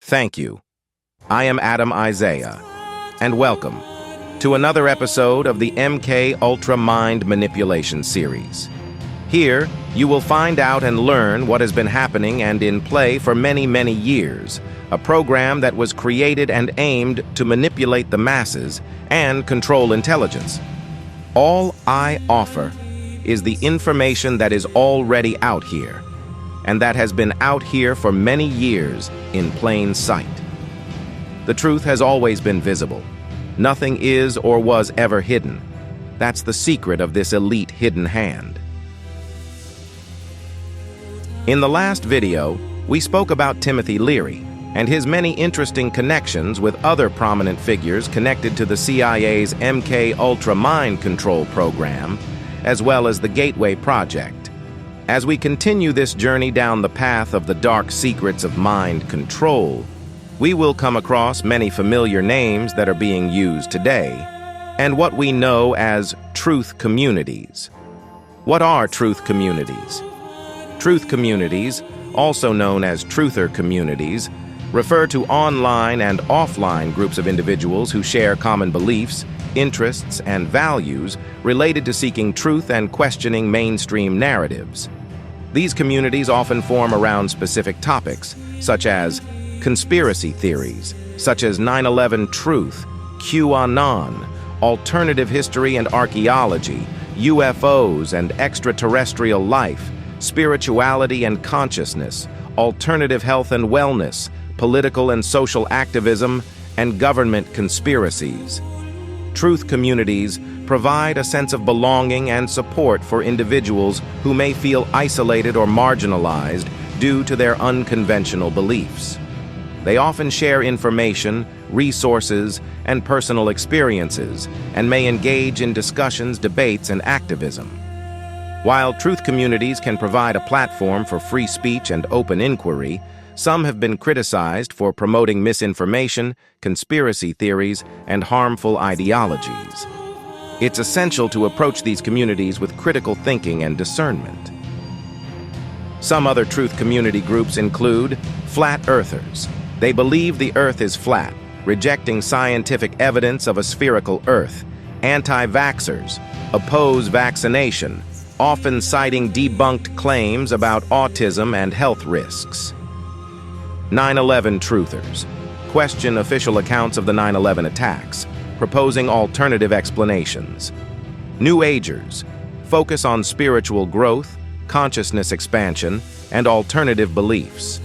Thank you. I am Adam Isaiah, and welcome to another episode of the MK Ultra Mind Manipulation series. Here, you will find out and learn what has been happening and in play for many, many years, a program that was created and aimed to manipulate the masses and control intelligence. All I offer is the information that is already out here, and that has been out here for many years in plain sight. The truth has always been visible. Nothing is or was ever hidden. That's the secret of this elite hidden hand. In the last video, we spoke about Timothy Leary and his many interesting connections with other prominent figures connected to the CIA's MK Ultra Mind Control program, as well as the Gateway Project. As we continue this journey down the path of the dark secrets of mind control, we will come across many familiar names that are being used today, and what we know as truth communities. What are truth communities? Truth communities, also known as truther communities, refer to online and offline groups of individuals who share common beliefs, interests, and values related to seeking truth and questioning mainstream narratives. These communities often form around specific topics, such as conspiracy theories, such as 9/11 truth, QAnon, alternative history and archaeology, UFOs and extraterrestrial life, spirituality and consciousness, alternative health and wellness, political and social activism, and government conspiracies. Truth communities provide a sense of belonging and support for individuals who may feel isolated or marginalized due to their unconventional beliefs. They often share information, resources, and personal experiences, and may engage in discussions, debates, and activism. While truth communities can provide a platform for free speech and open inquiry, some have been criticized for promoting misinformation, conspiracy theories, and harmful ideologies. It's essential to approach these communities with critical thinking and discernment. Some other truth community groups include flat earthers. They believe the earth is flat, rejecting scientific evidence of a spherical earth. Anti-vaxxers oppose vaccination, often citing debunked claims about autism and health risks. 9/11 truthers question official accounts of the 9/11 attacks, proposing alternative explanations. New Agers focus on spiritual growth, consciousness expansion, and alternative beliefs.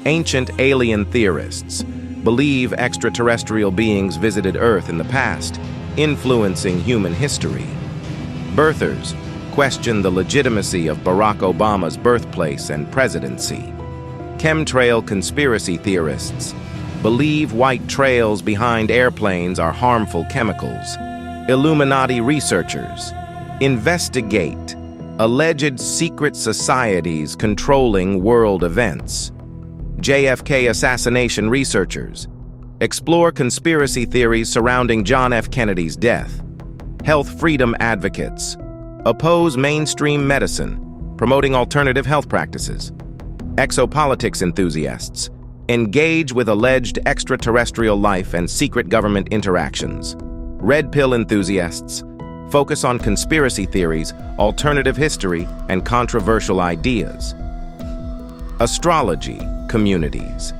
Ancient alien theorists believe extraterrestrial beings visited Earth in the past, influencing human history. Birthers question the legitimacy of Barack Obama's birthplace and presidency. Chemtrail conspiracy theorists believe white trails behind airplanes are harmful chemicals. Illuminati researchers investigate alleged secret societies controlling world events. JFK assassination researchers explore conspiracy theories surrounding John F. Kennedy's death. Health freedom advocates oppose mainstream medicine, promoting alternative health practices. Exopolitics enthusiasts engage with alleged extraterrestrial life and secret government interactions. Red pill enthusiasts focus on conspiracy theories, alternative history, and controversial ideas. Astrology communities.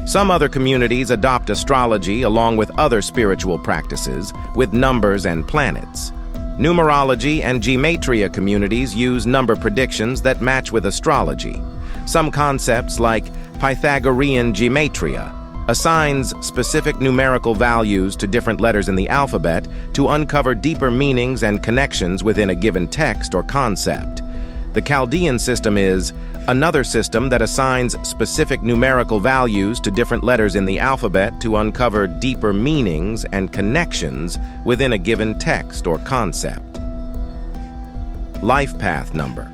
Some other communities adopt astrology along with other spiritual practices with numbers and planets. Numerology and gematria communities use number predictions that match with astrology. Some concepts, like Pythagorean gematria, assigns specific numerical values to different letters in the alphabet to uncover deeper meanings and connections within a given text or concept. The Chaldean system is another system that assigns specific numerical values to different letters in the alphabet to uncover deeper meanings and connections within a given text or concept. Life path number.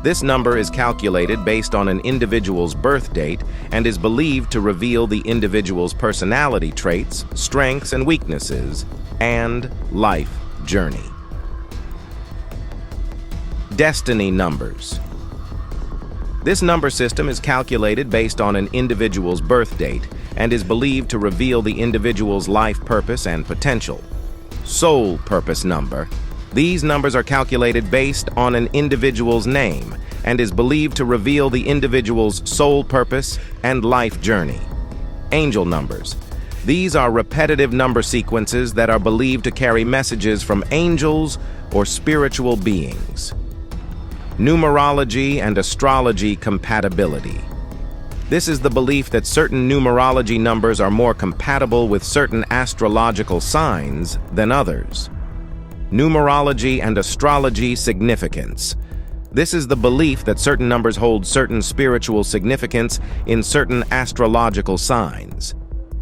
This number is calculated based on an individual's birth date and is believed to reveal the individual's personality traits, strengths and weaknesses, and life journey. Destiny numbers. This number system is calculated based on an individual's birth date and is believed to reveal the individual's life purpose and potential. Soul purpose number. These numbers are calculated based on an individual's name and is believed to reveal the individual's soul purpose and life journey. Angel numbers. These are repetitive number sequences that are believed to carry messages from angels or spiritual beings. Numerology and astrology compatibility. This is the belief that certain numerology numbers are more compatible with certain astrological signs than others. Numerology and astrology significance. This is the belief that certain numbers hold certain spiritual significance in certain astrological signs.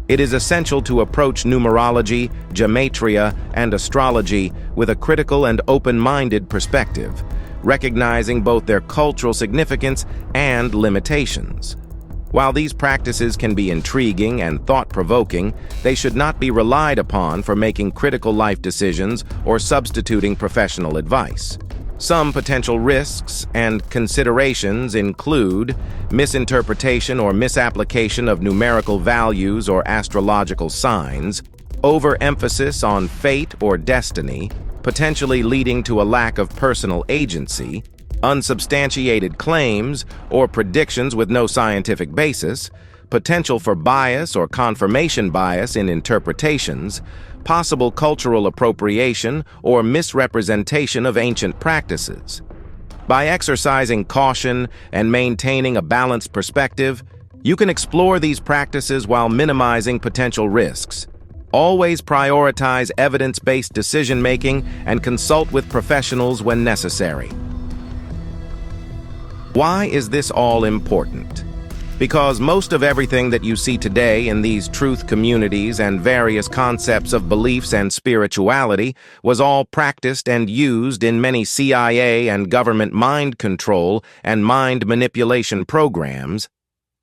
It is essential to approach numerology, gematria, and astrology with a critical and open-minded perspective, recognizing both their cultural significance and limitations. While these practices can be intriguing and thought-provoking, they should not be relied upon for making critical life decisions or substituting professional advice. Some potential risks and considerations include misinterpretation or misapplication of numerical values or astrological signs, overemphasis on fate or destiny, potentially leading to a lack of personal agency, unsubstantiated claims or predictions with no scientific basis, potential for bias or confirmation bias in interpretations, possible cultural appropriation or misrepresentation of ancient practices. By exercising caution and maintaining a balanced perspective, you can explore these practices while minimizing potential risks. Always prioritize evidence-based decision-making and consult with professionals when necessary. Why is this all important? Because most of everything that you see today in these truth communities and various concepts of beliefs and spirituality was all practiced and used in many CIA and government mind control and mind manipulation programs.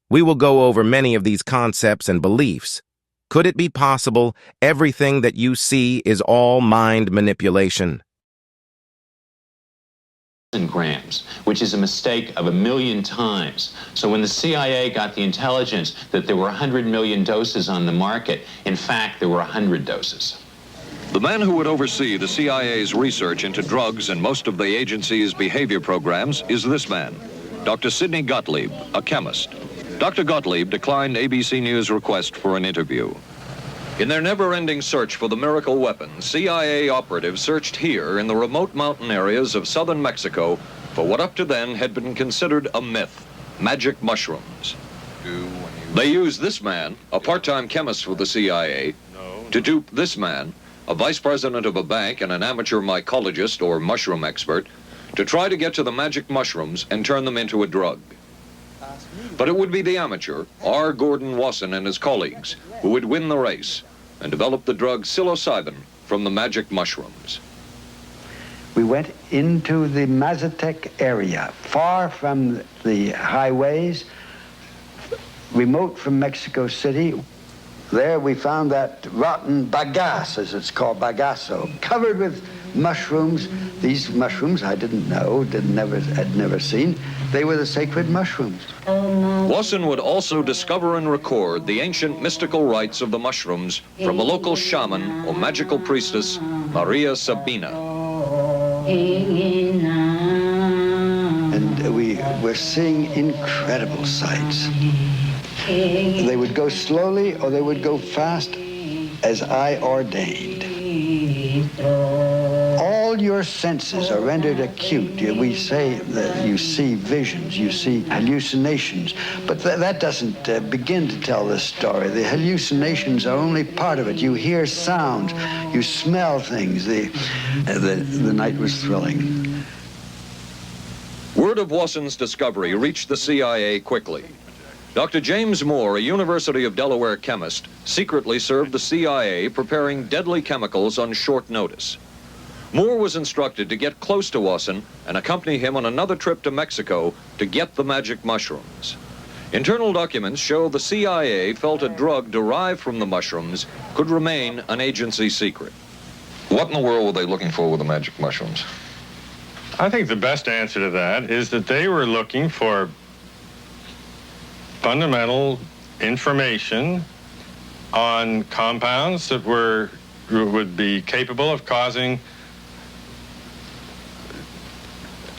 We will go over many of these concepts and beliefs. Could it be possible everything that you see is all mind manipulation? Grams, which is a mistake of 1,000,000 times. So when the CIA got the intelligence that there were 100 million doses on the market, in fact, there were 100 doses. The man who would oversee the CIA's research into drugs and most of the agency's behavior programs is this man, Dr. Sidney Gottlieb, a chemist. Dr. Gottlieb declined ABC News' request for an interview. In their never-ending search for the miracle weapon, CIA operatives searched here in the remote mountain areas of southern Mexico for what up to then had been considered a myth, magic mushrooms. They used this man, a part-time chemist for the CIA, to dupe this man, a vice president of a bank and an amateur mycologist or mushroom expert, to try to get to the magic mushrooms and turn them into a drug. But it would be the amateur, R. Gordon Wasson and his colleagues, who would win the race and develop the drug psilocybin from the magic mushrooms. We went into the Mazatec area, far from the highways, remote from Mexico City. There we found that rotten bagasse, as it's called, bagasso, covered with mushrooms. These mushrooms I didn't know, had never seen. They were the sacred mushrooms. Wasson would also discover and record the ancient mystical rites of the mushrooms from a local shaman or magical priestess, Maria Sabina. And we were seeing incredible sights. They would go slowly or they would go fast as I ordained. All your senses are rendered acute. We say that you see visions, you see hallucinations, but that doesn't begin to tell the story. The hallucinations are only part of it. You hear sounds, you smell things. The night was thrilling. Word of Wasson's discovery reached the CIA quickly. Dr. James Moore, a University of Delaware chemist, secretly served the CIA preparing deadly chemicals on short notice. Moore was instructed to get close to Wasson and accompany him on another trip to Mexico to get the magic mushrooms. Internal documents show the CIA felt a drug derived from the mushrooms could remain an agency secret. What in the world were they looking for with the magic mushrooms? I think the best answer to that is that they were looking for fundamental information on compounds that would be capable of causing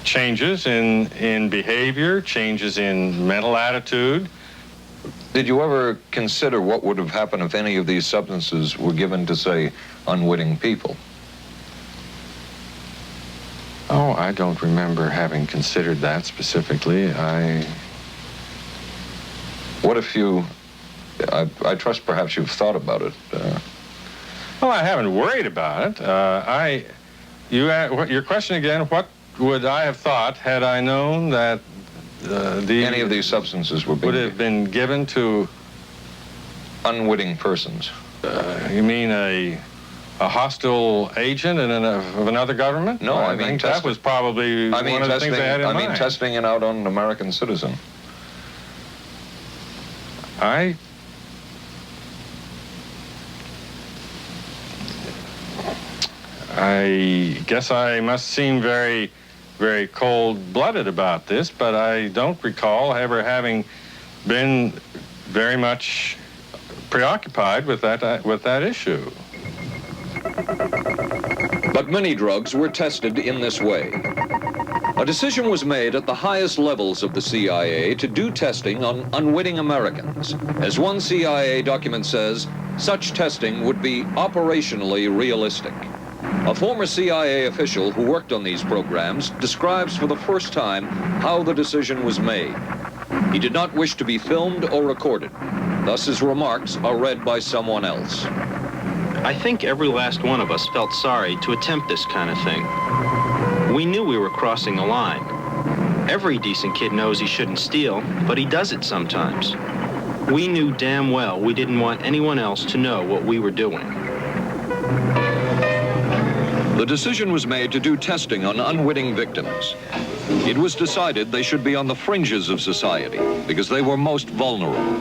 changes in behavior, changes in mental attitude. Did you ever consider what would have happened if any of these substances were given to, say, unwitting people? Oh, I don't remember having considered that specifically. What if you, I trust perhaps you've thought about it. Well, I haven't worried about it. Your question again, what would I have thought had I known that any of these substances would have been given to unwitting persons? You mean a hostile agent of another government? No, I mean that was probably one of the things I had in mind. I mean testing it out on an American citizen. I guess I must seem very, very cold-blooded about this, but I don't recall ever having been very much preoccupied with that issue. But many drugs were tested in this way. A decision was made at the highest levels of the CIA to do testing on unwitting Americans. As one CIA document says, such testing would be operationally realistic. A former CIA official who worked on these programs describes for the first time how the decision was made. He did not wish to be filmed or recorded. Thus his remarks are read by someone else. I think every last one of us felt sorry to attempt this kind of thing. We knew we were crossing a line. Every decent kid knows he shouldn't steal, but he does it sometimes. We knew damn well we didn't want anyone else to know what we were doing. The decision was made to do testing on unwitting victims. It was decided they should be on the fringes of society because they were most vulnerable.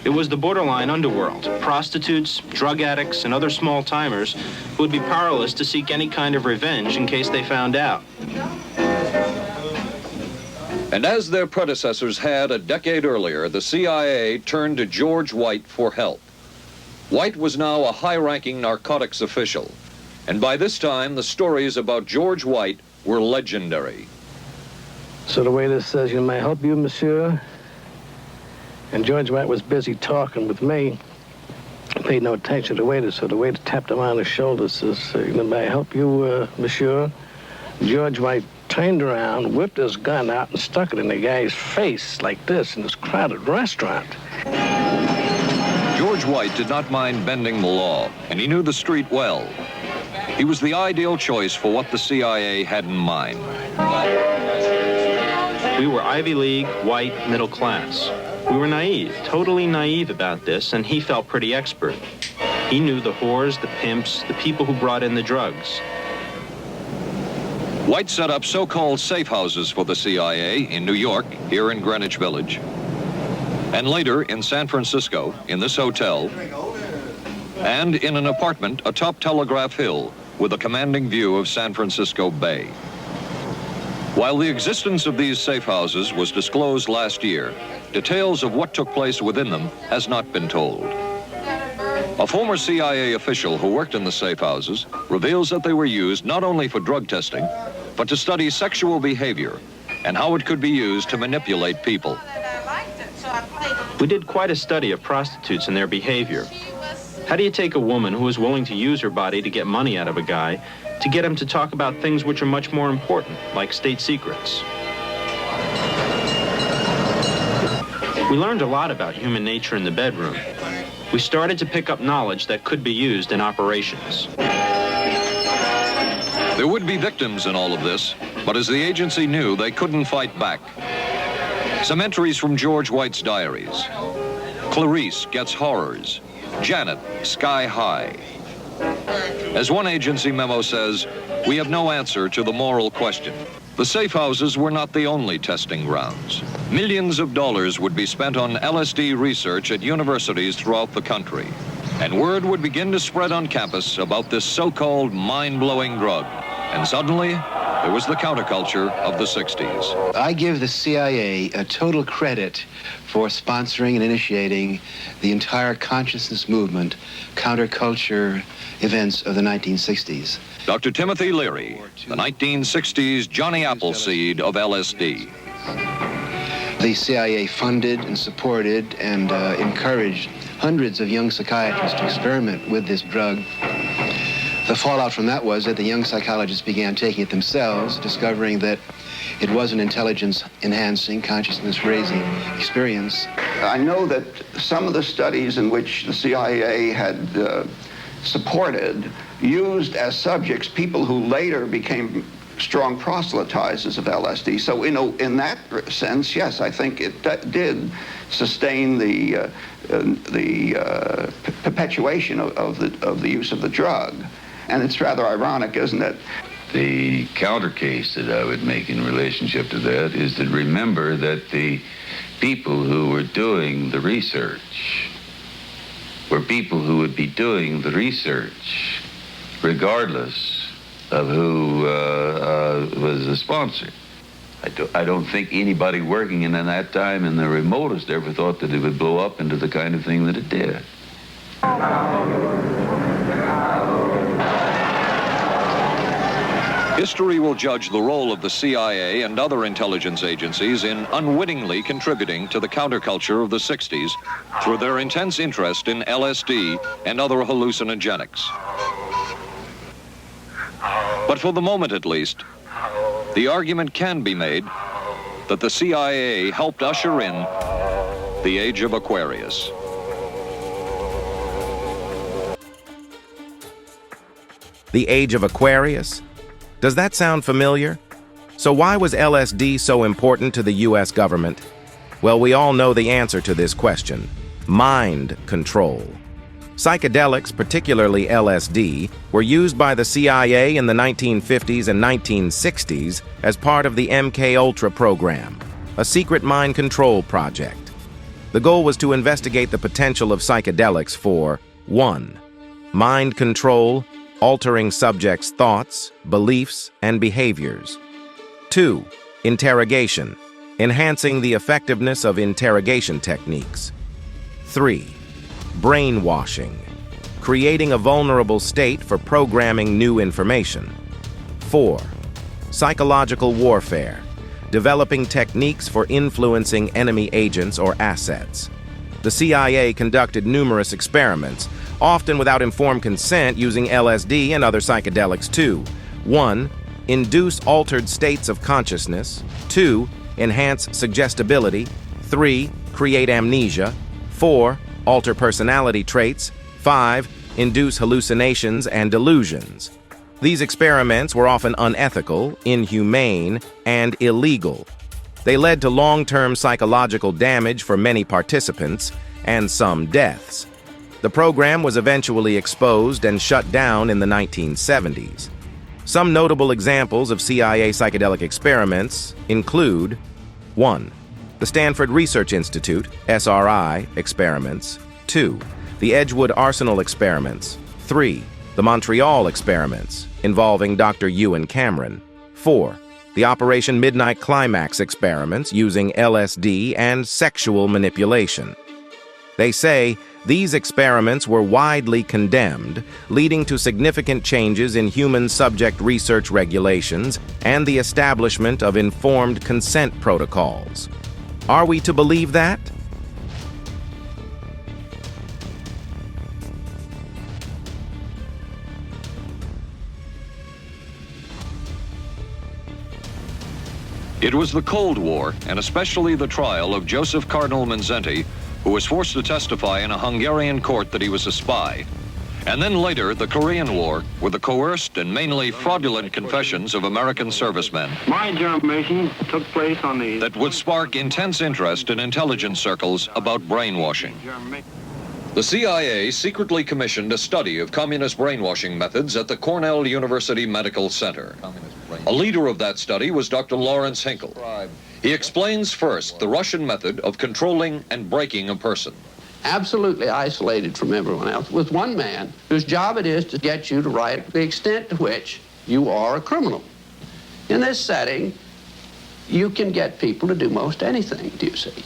It was the borderline underworld, prostitutes, drug addicts, and other small-timers who would be powerless to seek any kind of revenge in case they found out. And as their predecessors had a decade earlier, the CIA turned to George White for help. White was now a high-ranking narcotics official, and by this time, the stories about George White were legendary. So the waiter says, "You may help you, monsieur?" And George White was busy talking with me. He paid no attention to the waiter, so the waiter tapped him on the shoulder, says, "May I help you, monsieur?" George White turned around, whipped his gun out, and stuck it in the guy's face like this in this crowded restaurant. George White did not mind bending the law, and he knew the street well. He was the ideal choice for what the CIA had in mind. We were Ivy League, white, middle class. We were naive, totally naive about this, and he felt pretty expert. He knew the whores, the pimps, the people who brought in the drugs. White set up so-called safe houses for the CIA in New York, here in Greenwich Village, and later in San Francisco, in this hotel, and in an apartment atop Telegraph Hill with a commanding view of San Francisco Bay. While the existence of these safe houses was disclosed last year, details of what took place within them has not been told. A former CIA official who worked in the safe houses reveals that they were used not only for drug testing, but to study sexual behavior and how it could be used to manipulate people. We did quite a study of prostitutes and their behavior. How do you take a woman who is willing to use her body to get money out of a guy to get him to talk about things which are much more important, like state secrets? We learned a lot about human nature in the bedroom. We started to pick up knowledge that could be used in operations. There would be victims in all of this, but as the agency knew, they couldn't fight back. Some entries from George White's diaries. Clarice gets horrors. Janet, sky high. As one agency memo says, we have no answer to the moral question. The safe houses were not the only testing grounds. Millions of dollars would be spent on LSD research at universities throughout the country, and word would begin to spread on campus about this so-called mind-blowing drug. And suddenly, there was the counterculture of the 60s. I give the CIA a total credit for sponsoring and initiating the entire consciousness movement, counterculture events of the 1960s. Dr. Timothy Leary, the 1960s Johnny Appleseed of LSD. The CIA funded and supported and encouraged hundreds of young psychiatrists to experiment with this drug. The fallout from that was that the young psychologists began taking it themselves, discovering that it was an intelligence-enhancing, consciousness-raising experience. I know that some of the studies in which the CIA had supported used as subjects people who later became strong proselytizers of LSD. So, in that sense, yes, I think it did sustain the perpetuation of the use of the drug. And it's rather ironic, isn't it? The counter case that I would make in relationship to that is to remember that the people who were doing the research were people who would be doing the research regardless of who was the sponsor. I don't think anybody working in that time in the remotest ever thought that it would blow up into the kind of thing that it did. History will judge the role of the CIA and other intelligence agencies in unwittingly contributing to the counterculture of the 60s through their intense interest in LSD and other hallucinogenics. But for the moment, at least, the argument can be made that the CIA helped usher in the age of Aquarius. The age of Aquarius? Does that sound familiar? So why was LSD so important to the U.S. government? Well, we all know the answer to this question: mind control. Psychedelics, particularly LSD, were used by the CIA in the 1950s and 1960s as part of the MK-Ultra program, a secret mind control project. The goal was to investigate the potential of psychedelics for 1. Mind control, altering subjects' thoughts, beliefs, and behaviors. 2. Interrogation, enhancing the effectiveness of interrogation techniques. 3. Brainwashing, creating a vulnerable state for programming new information. 4. Psychological warfare, developing techniques for influencing enemy agents or assets. The CIA conducted numerous experiments, often without informed consent, using LSD and other psychedelics too. 1. Induce altered states of consciousness. 2. Enhance suggestibility. 3. Create amnesia. 4. Alter personality traits. 5. Induce hallucinations and delusions. These experiments were often unethical, inhumane, and illegal. They led to long-term psychological damage for many participants and some deaths. The program was eventually exposed and shut down in the 1970s. Some notable examples of CIA psychedelic experiments include 1. The Stanford Research Institute, SRI, experiments. 2. The Edgewood Arsenal experiments. 3. The Montreal experiments, involving Dr. Ewan Cameron. 4. The Operation Midnight Climax experiments using LSD and sexual manipulation. They say these experiments were widely condemned, leading to significant changes in human subject research regulations and the establishment of informed consent protocols. Are we to believe that? It was the Cold War, and especially the trial of Joseph Cardinal Mindszenty, who was forced to testify in a Hungarian court that he was a spy. And then later, the Korean War, with the coerced and mainly fraudulent confessions of American servicemen. My information took place on the... that would spark intense interest in intelligence circles about brainwashing. The CIA secretly commissioned a study of communist brainwashing methods at the Cornell University Medical Center. A leader of that study was Dr. Lawrence Hinkle. He explains first the Russian method of controlling and breaking a person. Absolutely isolated from everyone else, with one man whose job it is to get you to write the extent to which you are a criminal. In this setting, you can get people to do most anything, do you see?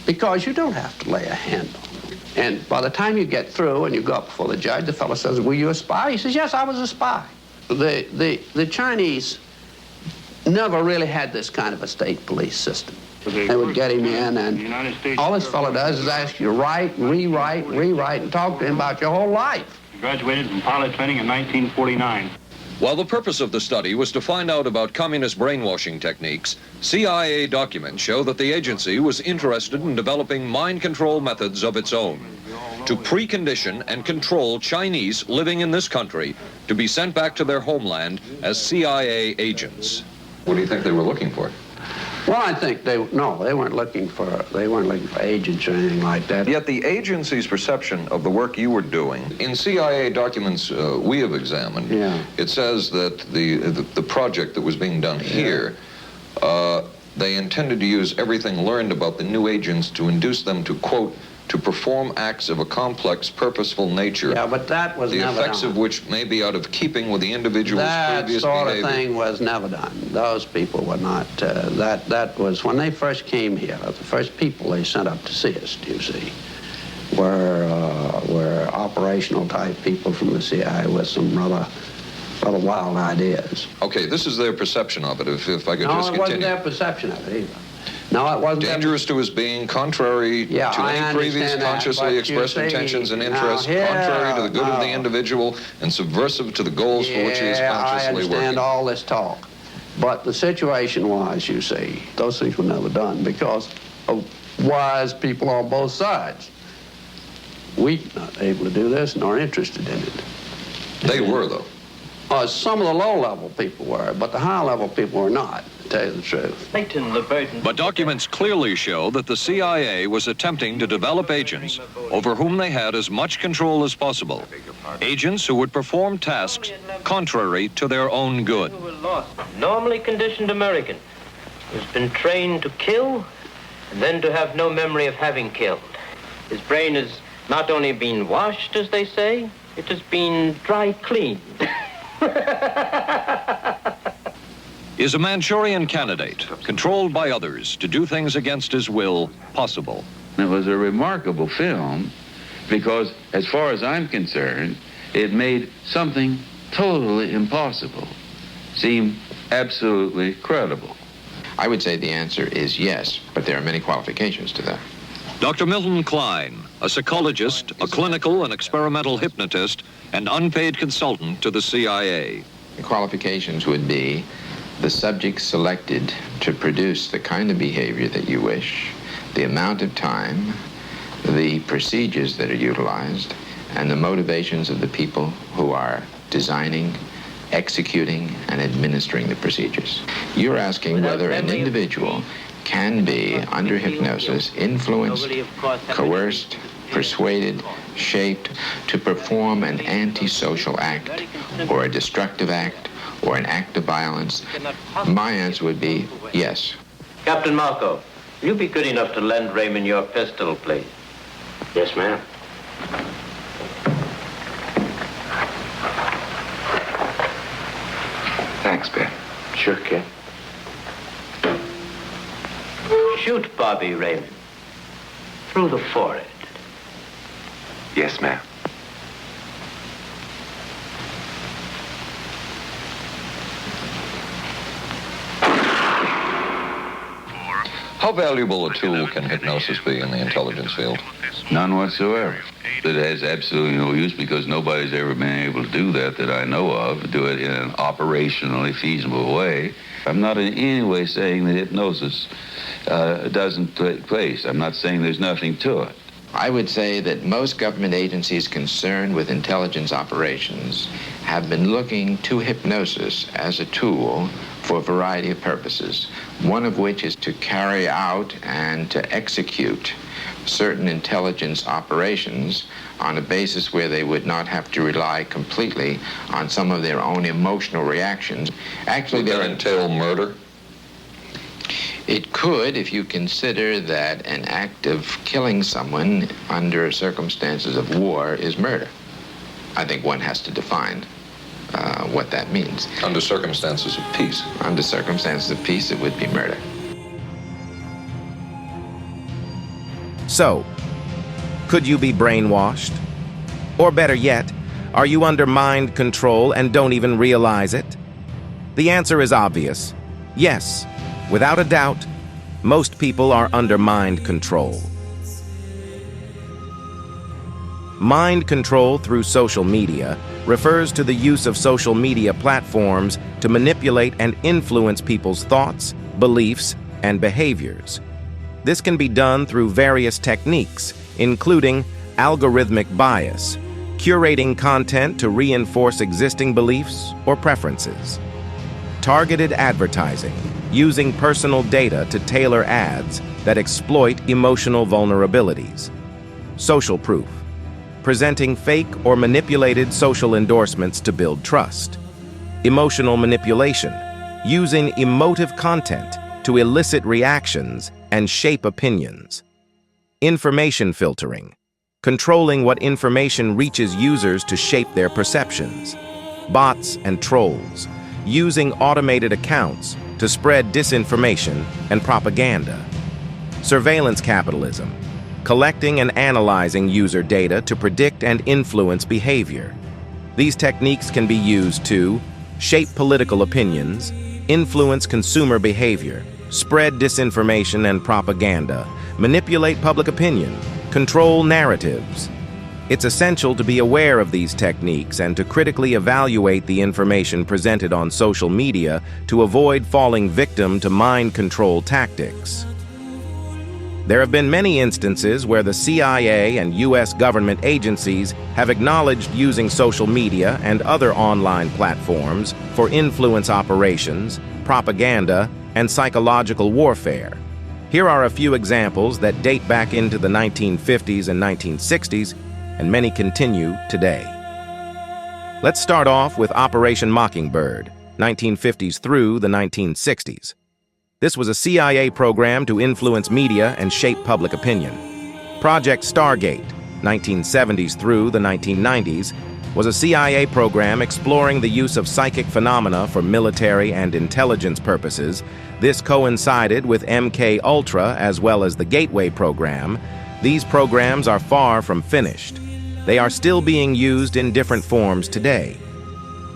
Because you don't have to lay a hand on them. And by the time you get through and you go up before the judge, the fellow says, were you a spy? He says, yes, I was a spy. The Chinese never really had this kind of a state police system. They would get him in, and all this fellow does is ask you to write, rewrite, and talk to him about your whole life. He graduated from pilot training in 1949. While the purpose of the study was to find out about communist brainwashing techniques, CIA documents show that the agency was interested in developing mind control methods of its own to precondition and control Chinese living in this country to be sent back to their homeland as CIA agents. What do you think they were looking for? Well, I think they weren't looking for agents or anything like that. Yet the agency's perception of the work you were doing, in CIA documents we have examined, it says that the project that was being done here, they intended to use everything learned about the new agents to induce them to, quote, to perform acts of a complex, purposeful nature. Yeah, but that was never done. The effects of which may be out of keeping with the individual's previous behavior. behavior. That sort of thing was never done. Those people were not, that was, when they first came here, the first people they sent up to see us, you see, were operational type people from the CIA with some rather wild ideas. Okay, this is their perception of it, if I could just continue. No, it wasn't their perception of it either. No, it wasn't. Dangerous to his being, contrary to any previous consciously expressed intentions and interests, contrary to the good of the individual, and subversive to the goals for which he is consciously working. I understand all this talk. But the situation was, you see, those things were never done because of wise people on both sides. We were not able to do this nor interested in it. They were, though. Some of the low-level people were, but the high-level people were not, to tell you the truth. But documents clearly show that the CIA was attempting to develop agents over whom they had as much control as possible. Agents who would perform tasks contrary to their own good. Normally conditioned American who's been trained to kill and then to have no memory of having killed. His brain has not only been washed, as they say, it has been dry cleaned. Is a Manchurian candidate, controlled by others to do things against his will, possible? It was a remarkable film because, as far as I'm concerned, it made something totally impossible seem absolutely credible. I would say the answer is yes, but there are many qualifications to that. Dr. Milton Klein, a psychologist, a clinical and experimental hypnotist, and unpaid consultant to the CIA. The qualifications would be the subject selected to produce the kind of behavior that you wish, the amount of time, the procedures that are utilized, and the motivations of the people who are designing, executing, and administering the procedures. You're asking whether an individual can be, under hypnosis, influenced, coerced, persuaded, shaped to perform an antisocial act, or a destructive act, or an act of violence. My answer would be yes. Captain Marco, will you be good enough to lend Raymond your pistol, please? Yes, ma'am. Thanks, Ben. Sure, kid. Shoot Bobby, Raymond. Through the forehead. Yes, ma'am. How valuable a tool can hypnosis be in the intelligence field? None whatsoever. It has absolutely no use because nobody's ever been able to do that I know of, do it in an operationally feasible way. I'm not in any way saying that hypnosis doesn't take place. I'm not saying there's nothing to it. I would say that most government agencies concerned with intelligence operations have been looking to hypnosis as a tool for a variety of purposes, one of which is to carry out and to execute certain intelligence operations on a basis where they would not have to rely completely on some of their own emotional reactions. Actually, would that entail murder? It could, if you consider that an act of killing someone under circumstances of war is murder. I think one has to define what that means. Under circumstances of peace. Under circumstances of peace, it would be murder. So, could you be brainwashed? Or better yet, are you under mind control and don't even realize it? The answer is obvious. Yes, without a doubt, most people are under mind control. Mind control through social media refers to the use of social media platforms to manipulate and influence people's thoughts, beliefs, and behaviors. This can be done through various techniques, including algorithmic bias, curating content to reinforce existing beliefs or preferences, targeted advertising, using personal data to tailor ads that exploit emotional vulnerabilities, social proof, presenting fake or manipulated social endorsements to build trust, emotional manipulation, using emotive content to elicit reactions and shape opinions, information filtering, controlling what information reaches users to shape their perceptions, bots and trolls, using automated accounts to spread disinformation and propaganda, surveillance capitalism, collecting and analyzing user data to predict and influence behavior. These techniques can be used to shape political opinions, influence consumer behavior, spread disinformation and propaganda, manipulate public opinion, control narratives. It's essential to be aware of these techniques and to critically evaluate the information presented on social media to avoid falling victim to mind control tactics. There have been many instances where the CIA and U.S. government agencies have acknowledged using social media and other online platforms for influence operations, propaganda, and psychological warfare. Here are a few examples that date back into the 1950s and 1960s, and many continue today. Let's start off with Operation Mockingbird, 1950s through the 1960s. This was a CIA program to influence media and shape public opinion. Project Stargate, 1970s through the 1990s, was a CIA program exploring the use of psychic phenomena for military and intelligence purposes. This coincided with MK Ultra as well as the Gateway program. These programs are far from finished. They are still being used in different forms today.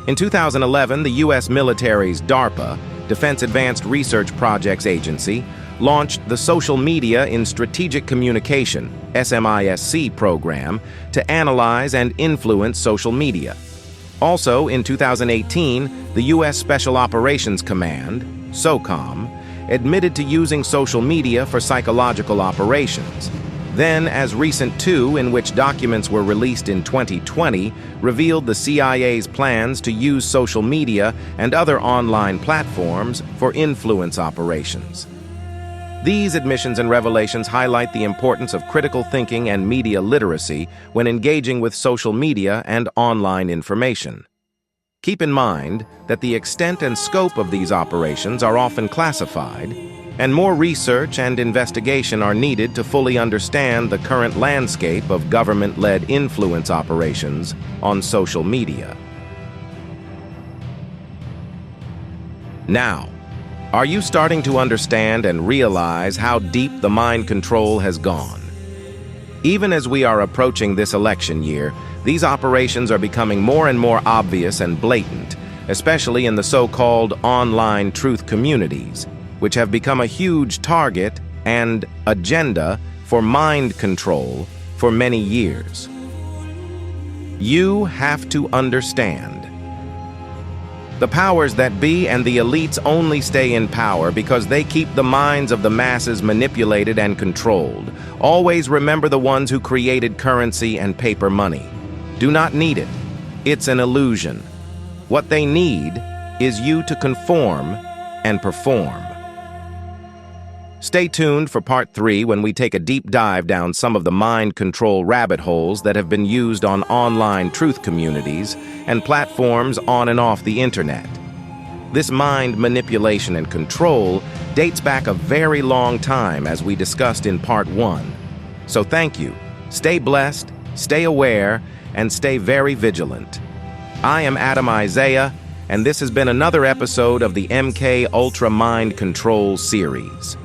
In 2011, the U.S. military's DARPA, Defense Advanced Research Projects Agency, launched the Social Media in Strategic Communication, SMISC program, to analyze and influence social media. Also, in 2018, the U.S. Special Operations Command, SOCOM, admitted to using social media for psychological operations. Then, as Recent 2, in which documents were released in 2020, revealed the CIA's plans to use social media and other online platforms for influence operations. These admissions and revelations highlight the importance of critical thinking and media literacy when engaging with social media and online information. Keep in mind that the extent and scope of these operations are often classified, and more research and investigation are needed to fully understand the current landscape of government-led influence operations on social media. Now, are you starting to understand and realize how deep the mind control has gone? Even as we are approaching this election year, these operations are becoming more and more obvious and blatant, especially in the so-called online truth communities, which have become a huge target and agenda for mind control for many years. You have to understand. The powers that be and the elites only stay in power because they keep the minds of the masses manipulated and controlled. Always remember the ones who created currency and paper money. Do not need it. It's an illusion. What they need is you to conform and perform. Stay tuned for part 3 when we take a deep dive down some of the mind control rabbit holes that have been used on online truth communities and platforms on and off the internet. This mind manipulation and control dates back a very long time, as we discussed in part 1. So thank you. Stay blessed, stay aware, and stay very vigilant. I am Adam Isaiah, and this has been another episode of the MK Ultra Mind Control series.